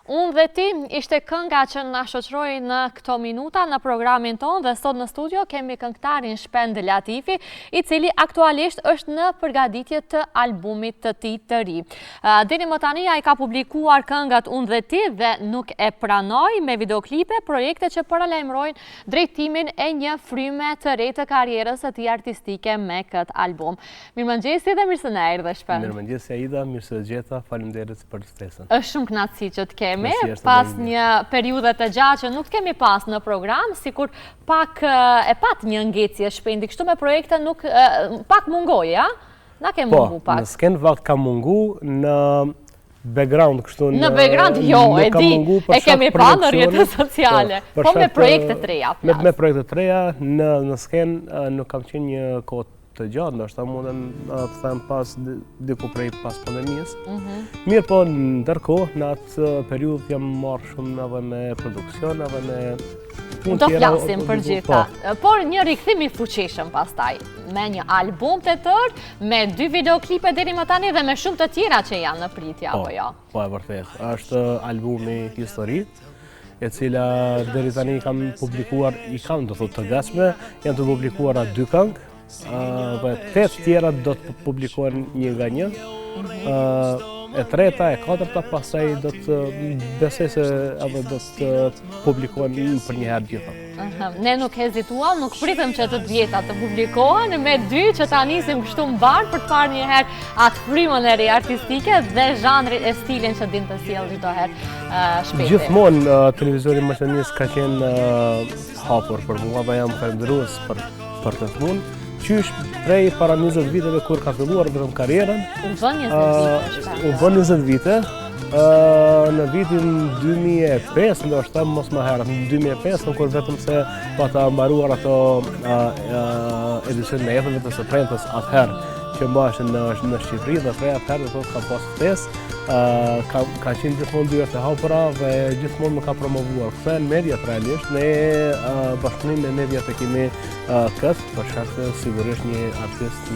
Unë dhe ti ishte kënga që na shoqëroi në këto minuta në programin tonë dhe sot në studio kemi këngëtarin Shpend Latifi, i cili aktualisht është në përgatitje të albumit të tij të ri. Deri më tani ai ka publikuar këngat Unë dhe ti dhe Nuk e pranoj me videoklipe, projekte që paralajmërojnë drejtimin e një fryme të re të karrierës së tij artistike me këtë album. Mirëmëngjesi dhe mirë se na erdhe Shpend. Mirëmëngjes Aida, mirë se gjeta, faleminderit për ftesën. Është shumë kënaqësi që të kemi, pas një periudhe të gjatë që nuk kemi pas në program, sikur pak e pat një ngecje Shpendi, kështu me projekte nuk pak mungoj, ja? Na ke mungu pak. Po, në skenë vakt ka mungu, në background kështu në background jo, e di, e kemi pa në rrjetet sociale, po me projekte të reja. Me projekte të reja, në skenë nuk kam qenë një kohë të gjatë, ndoshta mundem të them pas diku prej pas pandemisë. Mirë po, ndërkohë, në atë periudhë jam marrë shumë edhe me produksion, edhe me do flasim për gjitha. Por një rikthim i fuqishëm pastaj, me një album të tërë, me 2 videoklipe deri më tani dhe me shumë të tjera që janë në pritje, apo jo? Po, e vërtet. Është albumi Histori, e cila deri tani kam publikuar, do thotë të gatshme, janë të publikuara 2 këngë, dhe 8 tjera do të publikohen një nga një. E treta, e katërta, pastaj do të besoj se edhe do të publikohen për një herë gjitha. Ne nuk hezituam, nuk pritëm që të vjeta të publikohen, me 2 që ta nisim kështu mbar për të parë një herë atë frymën e re artistike dhe zhanrin e stilin që din të sjellë çdo herë Shpendi. Gjithmonë televizori Maqedonisë ka qenë hapur për mua dhe jam falënderues për të punë. Qysh prej para 20 viteve kur ka filluar vetëm karrierën. U bën 20 vite. U bën 20 vite. Në vitin 2005, ndoshta mos më herët, në 2005, kur vetëm se pata mbaruar ato edicionin e jetëve të së premtes atëherë që mbaheshin në Shqipëri dhe prej atëherë do të kam pas ftesë. Ka qenë gjithmonë dyert e hapura dhe gjithmonë më ka promovuar. Këta në mediat realisht, ne bashkëpunim me mediat e kemi këtë, për shkak se sigurisht një artist,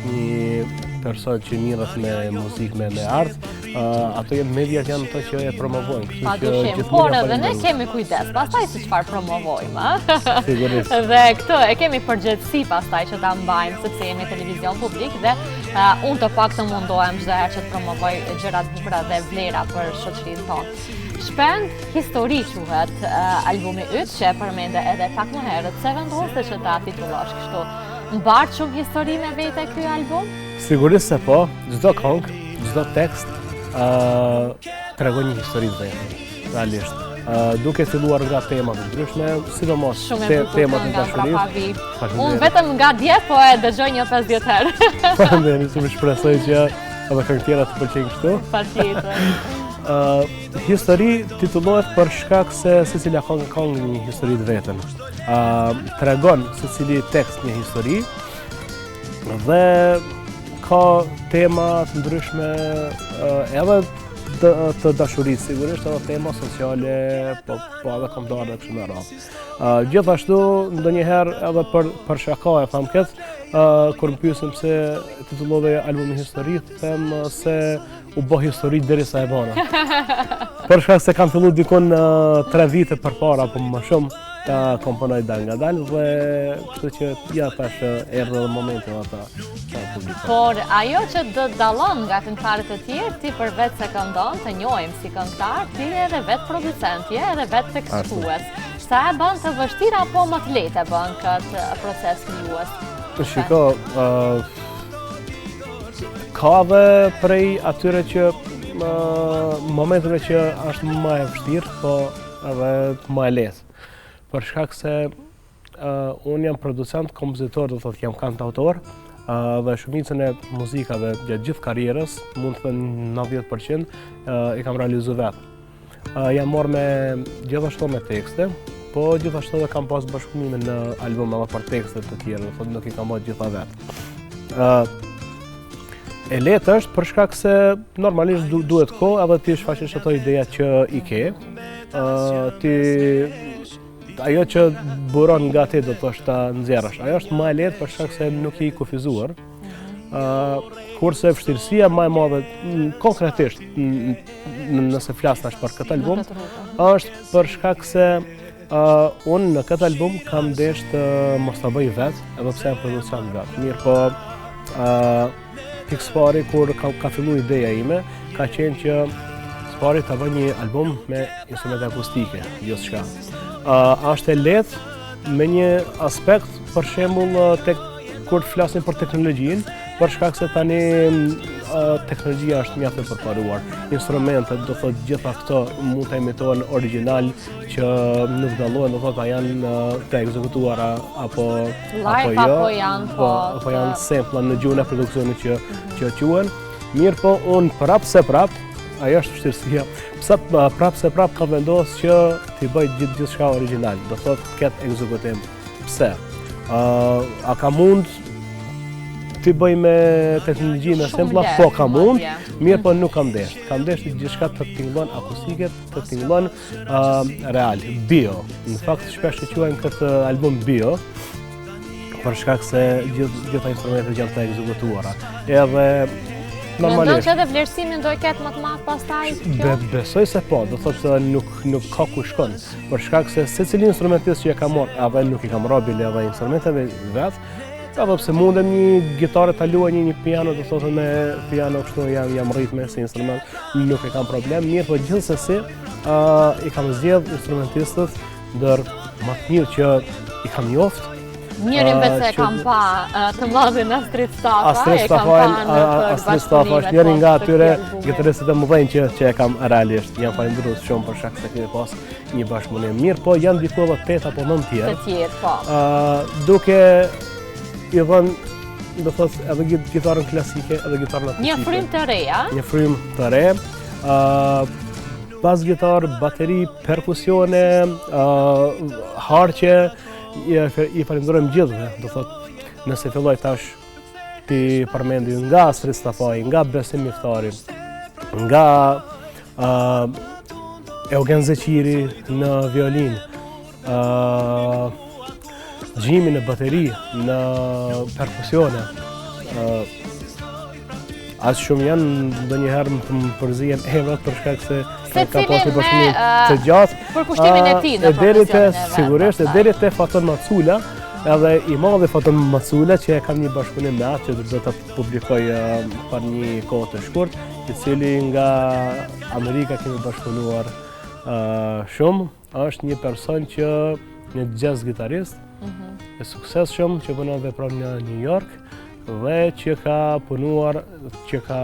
një person që mirët me muzikë, me art, ato mediat janë ato që e promovojnë. Padyshim, por edhe ne kemi kujdes, pastaj se çfarë promovojmë. Sigurisht. Dhe këtë e kemi përgjegjësi pastaj që ta mbajmë, sepse jemi televizion publik dhe unë të paktën mundohem çdo herë që të provoj gjëra të bukura dhe vlera për shoqërinë tonë. Shpend Histori quhet albumi yt, që e përmende edhe pak më herët, se vendose që ta titullosh kështu. Mbart shumë histori me vete ky album? Sigurisht se po, çdo këngë, çdo tekst tregon një histori të vetë, realisht. Duke filluar nga temat të ndryshme, sidomos temat e dashurisë. Unë vetëm nga dje po e dëgjoj një 50 herë. Faleminderit, më shpresoj që edhe këngë tjera të pëlqejnë kështu. Patjetër. Histori titullohet për shkak se secila këngë ka një histori të vetën. Tregon secili tekst një histori dhe ka tema të ndryshme edhe të dashurisë, sigurisht edhe tema sociale, po edhe kombëtare dhe kështu me radhë. Gjithashtu, ndonjëherë edhe për shaka e tham këtë, kur më pyesin pse titullove albumi Histori, them se u bë histori derisa e bona. Për shkak se kam filluar dikon 3 vite përpara apo më shumë ta komponoj dal nga dal dhe kështu që ja tash erdhi edhe momenti ata ta publikoj. Por ajo që do të dallon nga këngëtarët e tjerë, ti përveç se këndon, të njohim si këngëtar, ti je edhe vetë producent, je edhe vetë tekstues. Sa e bën të vështirë apo më të lehtë e bën këtë proces krijues? Shiko, ka dhe prej atyre që momenteve që është më e vështirë, po edhe më e lehtë. Për shkak se unë jam producent, kompozitor, do thotë jam kantautor, dhe shumicën e muzikave gjatë gjithë karrierës, mund të thënë 90% i kam realizuar vetë. Jam marrë me gjithashtu me tekste, po gjithashtu edhe kam pas bashkëpunime në album edhe për tekste të tjera, do thotë nuk i kam marrë gjitha vetë. E lehtë është për shkak se normalisht duhet kohë edhe ti shfaqesh ato ideja që i ke. Ajo që buron nga ti do të është ta nxjerrësh. Ajo është më e lehtë për shkak se nuk je i kufizuar. kurse vështirësia më e madhe konkretisht nëse flas tash për këtë album është për shkak se unë në këtë album kam ndesh të mos ta bëj vetë, edhe pse jam producent vetë. Mirë po pikë spari kur ka filluar ideja ime, ka qenë që spari ta bëj një album me instrumente akustike, jo s'ka. Është e lehtë me një aspekt, për shembull tek kur flasim për teknologjinë, për shkak se tani teknologjia është mjaft e përparuar. Instrumentet, do thotë gjitha këto mund të imitohen origjinal që nuk dallohen, do thotë janë të ekzekutuara apo live apo janë apo janë sampla në gjuhën e produksionit që quhen. Mirë po unë prap, ajo është vështirësia. Prap se prap ka vendosur që t'i bëj gjithçka origjinal, do thotë ketë ekzekutim. Pse? A ka mund t'i bëj me teknologji me sampla? Po ka mund, mirë po nuk kam ndesh. Kam ndesh të gjithçka të tingëllon akustike, të tingëllon real, bio. Në fakt shpesh e quajmë këtë album bio, për shkak se gjitha instrumentet janë të ekzekutuara. Edhe normalisht. Mendon që edhe vlerësimin do ketë më të madh pastaj kjo? Besoj se po, do thotë se nuk ka ku shkon. Për shkak se secili instrumentist që e ka marrë, edhe nuk i kam robil edhe instrumenteve vet, edhe pse mundem një gitare ta luaj një piano, do thotë me piano kështu jam ritme si instrument, nuk e kam problem. Mirë, po gjithsesi i kam zgjedh instrumentistët ndër më të mirë që i kam njoft. Njërin vetë kam pa të madhin Astrid Stafa, Astrid Stafa është njëri nga atyre gitaristët e mëdhenj që e kam realisht. Jam falendërues shumë për shkak se kemi pas një bashkëpunim mirë, po janë diku edhe 8 apo 9 tjerë. Të tjerë, po. Duke i dhënë, do thotë, edhe gitarën klasike, edhe gitarën akustike. Një frymë të re, a? Një frymë të re. Bas gitarë, bateri, perkusione, harqe, i falenderojmë gjithëve, do thotë, nëse filloj tash ti përmendi nga Astrid Stafaj, nga Besim Miftari, nga Eugen Zeqiri në violin, Gjimi në bateri, në perkusione. As shumë janë ndonjëherë më përzihen emrat për shkak se ka pasur bashkëpunim të gjatë. Për kushtimin e tij në profesionin e vet. Sigurisht, deri te Faton Macula, edhe i madhi Faton Macula që e kam një bashkëpunim me atë që do ta publikoj për një kohë të shkurt, i cili nga Amerika kemi bashkëpunuar shumë, është një person që një jazz gitarist e suksesshëm që punon vepron në New York dhe që ka punuar, që ka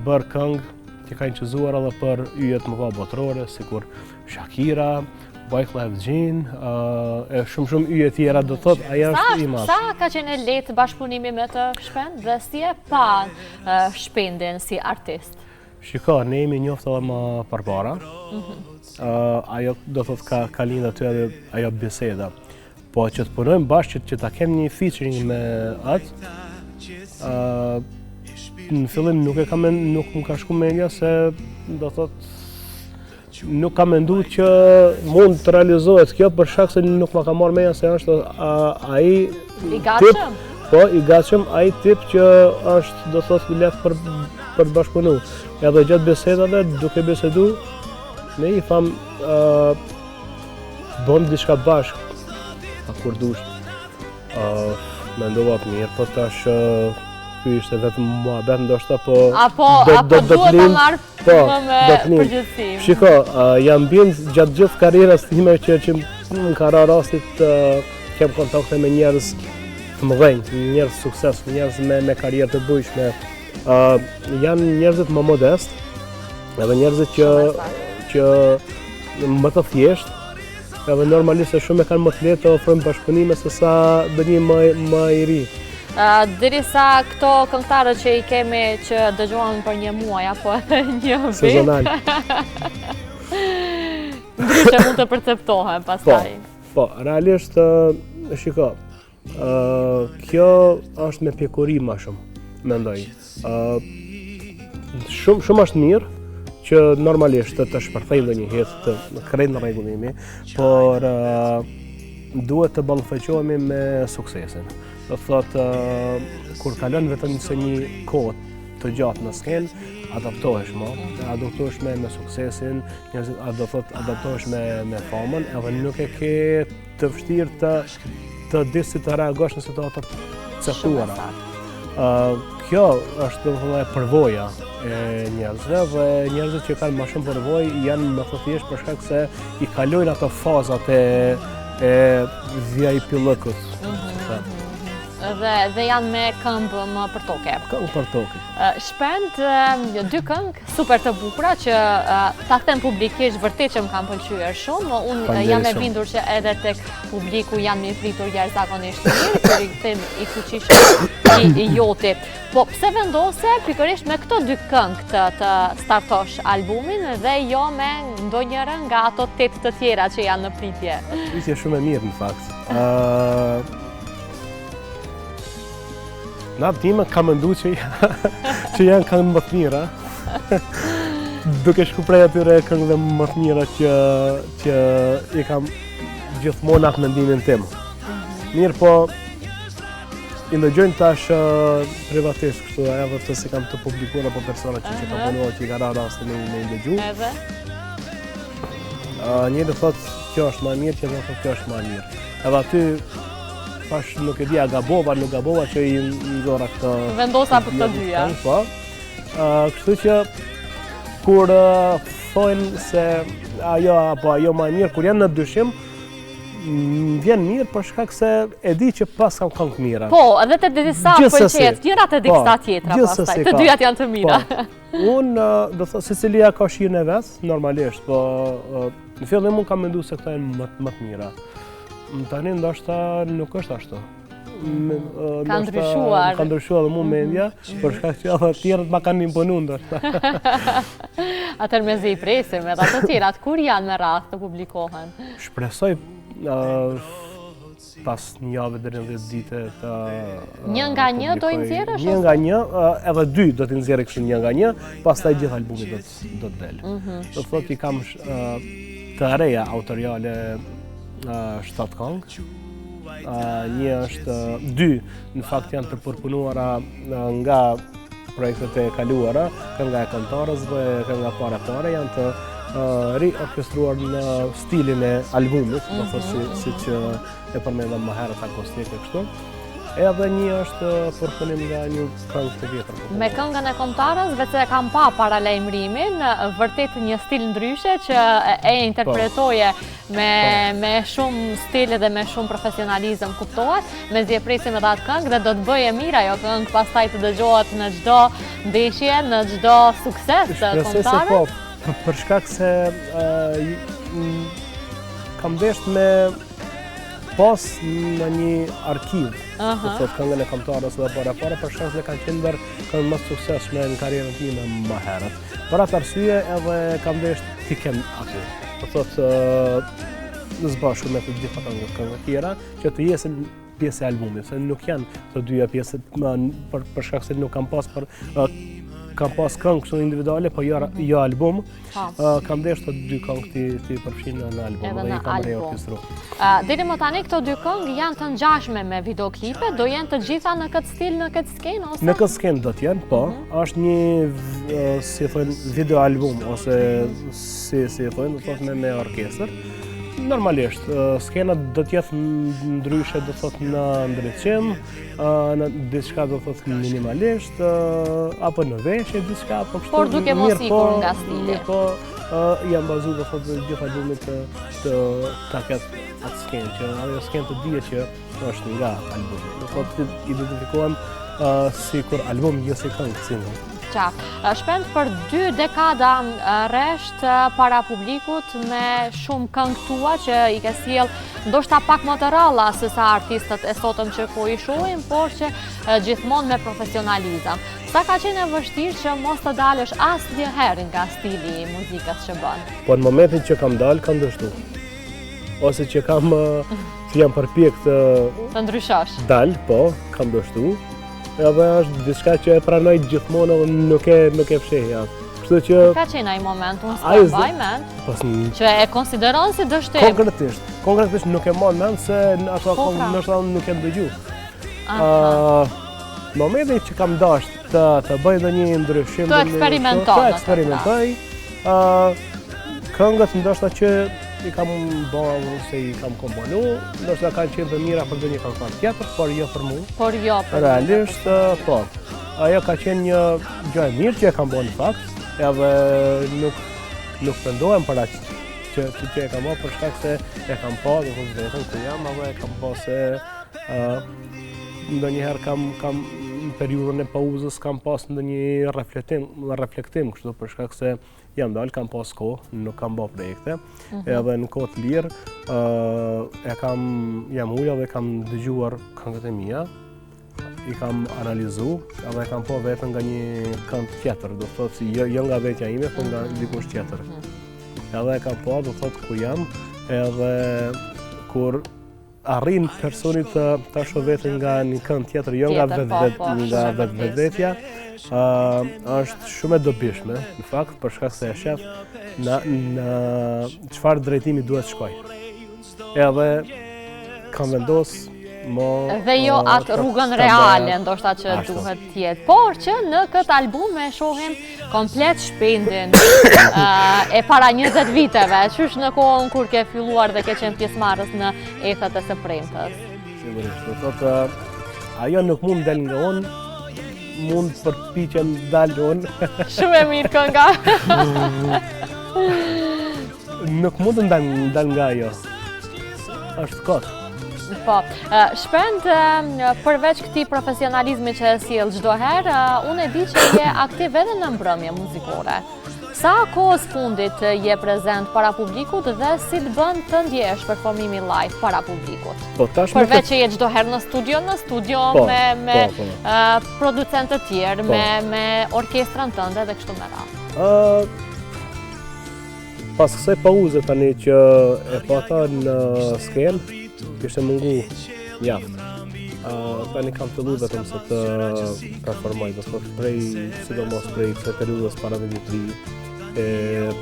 bërë këngë, që ka inqizuar edhe për yjet më botërore, sikur Shakira, Wyclef Jean, e shumë yje tjera, do thotë, aja është i madh. Sa ka qenë lehtë bashkëpunimi me të Shpend dhe si e pa Shpendin si artist? Shiko, ne jemi njoftë edhe më përpara. Ajo do thotë ka lindë aty edhe ajo biseda. Po që të punojmë bashkë, që ta kem një featuring me atë, në fillim nuk më ka shku mendja se do thotë nuk kam menduar që mund të realizohet kjo për shkak se nuk ma ka marrë mendja se është ai i gatshëm. Po, i gatshëm, ai tip që është do thotë i lehtë për bashkëpunu. Edhe gjatë bisedave, duke bisedu, ne i tham bëm diçka bashkë. Kur dush, mendova mirë, po tash ky ishte vetëm muhabet ndoshta, po duhet të marr me përgjithësim. Shiko, jam bind gjatë gjithë karrierës time që më ka rarë rastit të kem kontakte me njerëz të mëdhenj, njerëz sukses, njerëz me karrierë të bujshme. Janë njerëzit më modest, edhe njerëzit që më të thjesht, edhe normalisht e shumë e kanë më të lehtë të ofrojnë bashkëpunime se sa dënimi më i ri. Derisa këto këngëtarët që i kemi që dëgjohen për një muaj apo edhe një vit. Sezonal. Ndryshe mund të perceptohen pastaj. Po, realisht shiko, kjo është me pjekuri më shumë, mendoj. Shumë është mirë që normalisht të shpërthej ndonjëherë të krejt në rregullimi, por duhet të ballafaqohemi me suksesin. Do thotë, kur kalon vetëm se një kohë të gjatë në skenë, adaptohesh adaptohesh me suksesin, do thotë adaptohesh me famën, edhe nuk e ke të vështirë të dish si të reagosh në situata të caktuara. Kjo është domethënë përvoja e njerëzve dhe njerëzit që kanë më shumë përvojë janë më të thjeshtë për shkak se i kalojnë ato fazat e VIP-llëkut. Dhe janë me këmbë më për toke. Këmbë për toke. Shpend, dy këngë super të bukura që ta them publikisht vërtet që më kanë pëlqyer shumë. Unë jam e bindur që edhe tek publiku janë mirëpritur jashtëzakonisht mirë, kur i them i fuqishëm i joti. Po pse vendose pikërisht me këto dy këngë të startosh albumin dhe jo me ndonjëra nga ato 8 të tjera që janë në pritje? Pritje shumë e mirë në fakt. Në atë time kam mendu që janë këngë më të mira. Duke shku prej atyre këngëve më të mira që i kam gjithmonë atë mendimin tim. Mirë po, i ndëgjojnë tash privatisht kështu, edhe të si kam të publikuar apo persona që kam punuar që i ka ra rastin me i ndëgju. Një do thotë kjo është më mirë, që do thotë kjo është më mirë. Edhe aty pash nuk e di, nuk gabova që i nxorra këtë... Vendosa për të dyja. Po. Kështu që kur thojnë se ajo më mirë, kur janë në dyshim, vjen mirë për shkak se e di që pas kam këngë mira. Po, edhe të disa pëlqet, tjerat e diksta tjetra pastaj. Të dyjat janë të mira. Unë, do thotë, Sicilia ka shijen e vet, normalisht, po në fillim unë kam menduar se këto janë më të mira. Tani ndoshta nuk është ashtu. Ka ndryshuar. Ka ndryshuar dhe mu mendja, për shkak që edhe tjerët ma kanë imponu ndoshta. Atër me zi i presim, edhe ato tjerat, kur janë me radhë të publikohen? Shpresoj pas një javë deri në 10 dite të... Një nga një do i nxjerrësh? Një nga një, edhe 2 do t'i nxjerrë kështu një nga një, pastaj gjithë albumi do të del. Do thotë i kam të reja autoriale 7 këngë. Një është 2, në fakt janë të përpunuara nga projektet e kaluara, kënga e kantarës dhe kënga pare janë të riorkestruar në stilin e albumit, do thotë si që e përmendëm më herët akustik e kështu. Edhe një është përpunim nga një këngë të vjetër. Me këngën e kombëtarës, vetë e kam pa paralajmërimin, vërtet një stil ndryshe që e interpretoje me shumë stil dhe me shumë profesionalizëm kuptohet, me zi e presim edhe atë këngë dhe do të bëje mirë ajo këngë pastaj të dëgjohet në çdo ndeshje, në çdo sukses të kombëtarës. Për shkak se kam vesh me pas në një arkiv, të thotë këngën e kombëtarës dhe para, për shkak se kanë qenë këngë më suksesshme në karrierën time më herët. Për atë arsye edhe kam vesh t'i kem aty. Të thotë në sbashku me të gjitha këngët tjera që të jesin pjesë e albumit, se nuk janë të dyja pjesë për shkak se nuk kam pas këngë kështu individuale, po jo album. Kam desh të 2 këngë ti përfshinë në album dhe i kam reorkestruar. Deri më tani këto 2 këngë janë të ngjashme me videoklipe, do jenë të gjitha në këtë stil, në këtë skenë ose? Në këtë skenë do të jenë, po. Është një si thonë video album ose si thonë, do thotë me orkestër. Normalisht, skena do t'jetë ndryshe, do thotë në ndryqim, në diçka do thotë minimalisht, apo në veshje diçka, apo kështu. Por duke mos ikur nga stili. Po, jam bazu do thotë gjithë albumit të ta ketë atë skenë, që ajo skenë të dije që është nga albumi. Do thotë identifikohem si kur album, jo si këngë single. Shpend për 2 dekada rresht para publikut me shumë këngë tua që i ke sjell ndoshta pak më të ralla se sa artistët e sotëm që po i shohim, por që gjithmonë me profesionalizëm. Sa ka qenë e vështirë që mos të dalësh asnjëherë nga stili i muzikës që bën? Po në momentin që kam dalë, kam dështu. Ose që jam përpjek të ndryshosh. Dalë, po, kam dështu. Edhe është diçka që e pranoj gjithmonë dhe nuk e fsheh atë. Kështu që ka qenë ai moment, unë s'po mbaj mend, që e konsideron si dështim. Konkretisht nuk e marr mend se ato ndoshta nuk e dëgju. Momentin që kam dash të bëj ndonjë ndryshim, të eksperimentoj, këngët ndoshta që i kam bërë ose i kam komponu, ndoshta kanë qenë të mira për ndonjë këngëtar tjetër, por jo për mua. Realisht, po. Ajo ka qenë një gjë e mirë që e kam bërë në fakt, edhe nuk pendohem për atë që e kam bërë për shkak se e kam pa dhe vetëm ku jam, edhe e kam pa se ndonjëherë kam në periudhën e pauzës kam pas ndonjë reflektim, kështu për shkak se jam dalë, kam pas kohë, nuk kam bërë projekte, edhe në kohë të lirë jam ulur dhe kam dëgjuar këngët e mia, i kam analizu, edhe kam pa vetëm nga një kënd tjetër, do thotë si jo nga vetja ime, por nga dikush tjetër. Edhe kam pa, do thotë ku jam, edhe kur arrin personit të shoh vetën nga një kënd tjetër, jo nga vetvetja, është shumë e dobishme, në fakt, për shkak se e shef në çfarë drejtimi duhet shkoj. Edhe kam vendos dhe jo atë rrugën reale, ndoshta që duhet tjetë. Por që në këtë album e shohim komplet shpendin e para 20 viteve, qysh në kohën kur ke filluar dhe ke qenë pjesëmarrës në ethet e së premtës. Sigurisht, do thotë ajo nuk mund del nga unë, mund përpiqem dal unë. Shumë e mirë kënga. Nuk mund të dal nga ajo. Është kot. Po, Shpend, përveç këtij profesionalizmi që e sjell çdo herë, unë e di që je aktiv edhe në mbrëmje muzikore. Sa kohës fundit je prezent para publikut dhe si të bën të ndjesh performimi live para publikut? Përveç që je çdo herë në studio me producentë të tjerë, me orkestrën tënde dhe kështu me radhë. Pas kësaj pauze tani që e pata në skenë, kishte mungu mjaft. Tani kam filluar vetëm se të performoj, do thotë sidomos prej kësaj periudhës para vitit të ri, e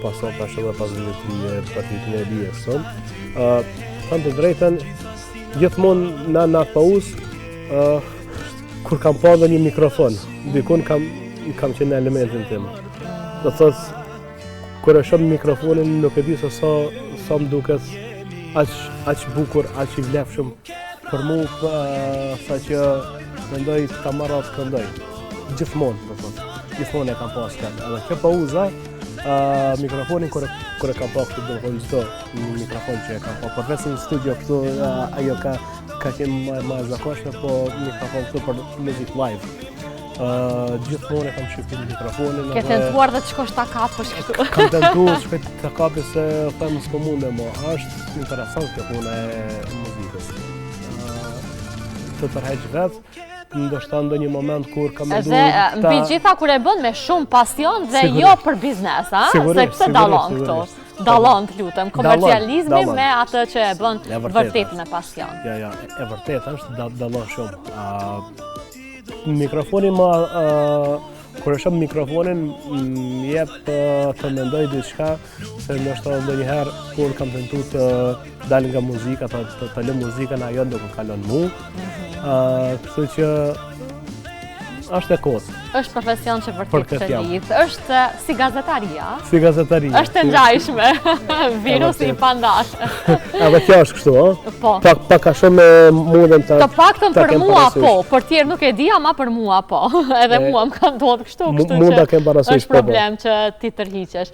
pason tash edhe pas vitit të ri e vitin e dijes son. Kam të drejtën gjithmonë në atë pauzë kur kam pa një mikrofon, dikun kam qenë në elementin tim. Do thotë kur e shoh mikrofonin nuk e di se sa më duket aq bukur, aq i vlefshëm për mua sa që mendoj ta marr atë këndoj. Gjithmonë, do thotë. Gjithmonë e kam pas këtë. Edhe kjo pauza, mikrofonin kur e kam pa këtu, do thonë çdo mikrofon që e kam pa. Përveç në studio këtu ajo ka qenë më e zakonshme, po mikrofon këtu për muzik live. Gjithmonë e kam shqipin mikrofonin. Ke tentuar dhe të shkosh ta kapësh këtu? Kam tentuar shpejt të kapi se them s'po mundem, është interesant kjo puna e muzikës. Të tërheq vetë, ndoshta ndonjë moment kur kam menduar Edhe mbi gjitha kur e bën me shumë pasion dhe jo për biznes, sepse dallon këto. Dallon, të lutem, komercializmi me atë që e bën vërtet me pasion. Ja, e vërtet është dallon shumë. Mikrofonin kur e shoh mikrofonin më jep të mendoj diçka se ndoshta ndonjëherë kur kam tentuar të dal nga muzika, të lë muzikën, ajo nuk më kalon mua. Kështu që është e kotë. Është profesion që vërtet të lidh. Është si gazetaria. Si gazetaria. Është e ngjajshme. Virusi i pandash. Edhe kjo është kështu, ëh? Po. Pak a shumë mundem të paktën për mua po, për tjerë nuk e di, ama për mua po. Edhe mua më ka ndodhur kështu, që është problem që ti tërhiqesh.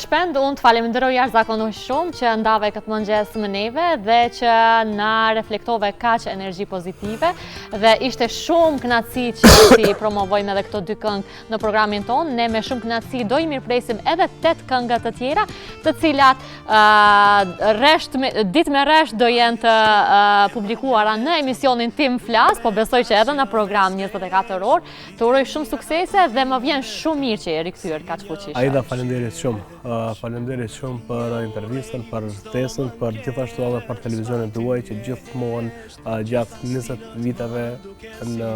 Shpend, unë të falenderoj jashtëzakonisht shumë që ndave këtë mëngjes me neve dhe që na reflektove kaq energji pozitive dhe ishte shumë kënaqësi që ti promovojmë edhe këto dy këngë në programin tonë. Ne me shumë kënaqësi do i mirpresim edhe 8 këngë të tjera, të cilat ditë me rresht do jenë të publikuara në emisionin Tim Flas, po besoj që edhe në program 24 orë. Të uroj shumë suksese dhe më vjen shumë mirë që je rikthyer kaq fuqishëm. Aida, faleminderit shumë. Faleminderit shumë për intervistën, për ftesën, për gjithashtu edhe për televizionin tuaj që gjithmonë gjatë 20 viteve në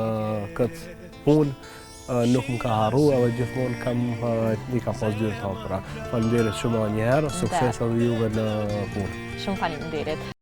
këtë punë nuk më ka harru edhe gjithmonë i kam pas dyert hapura. Faleminderit shumë edhe një herë, sukses edhe juve në punë. Shumë faleminderit.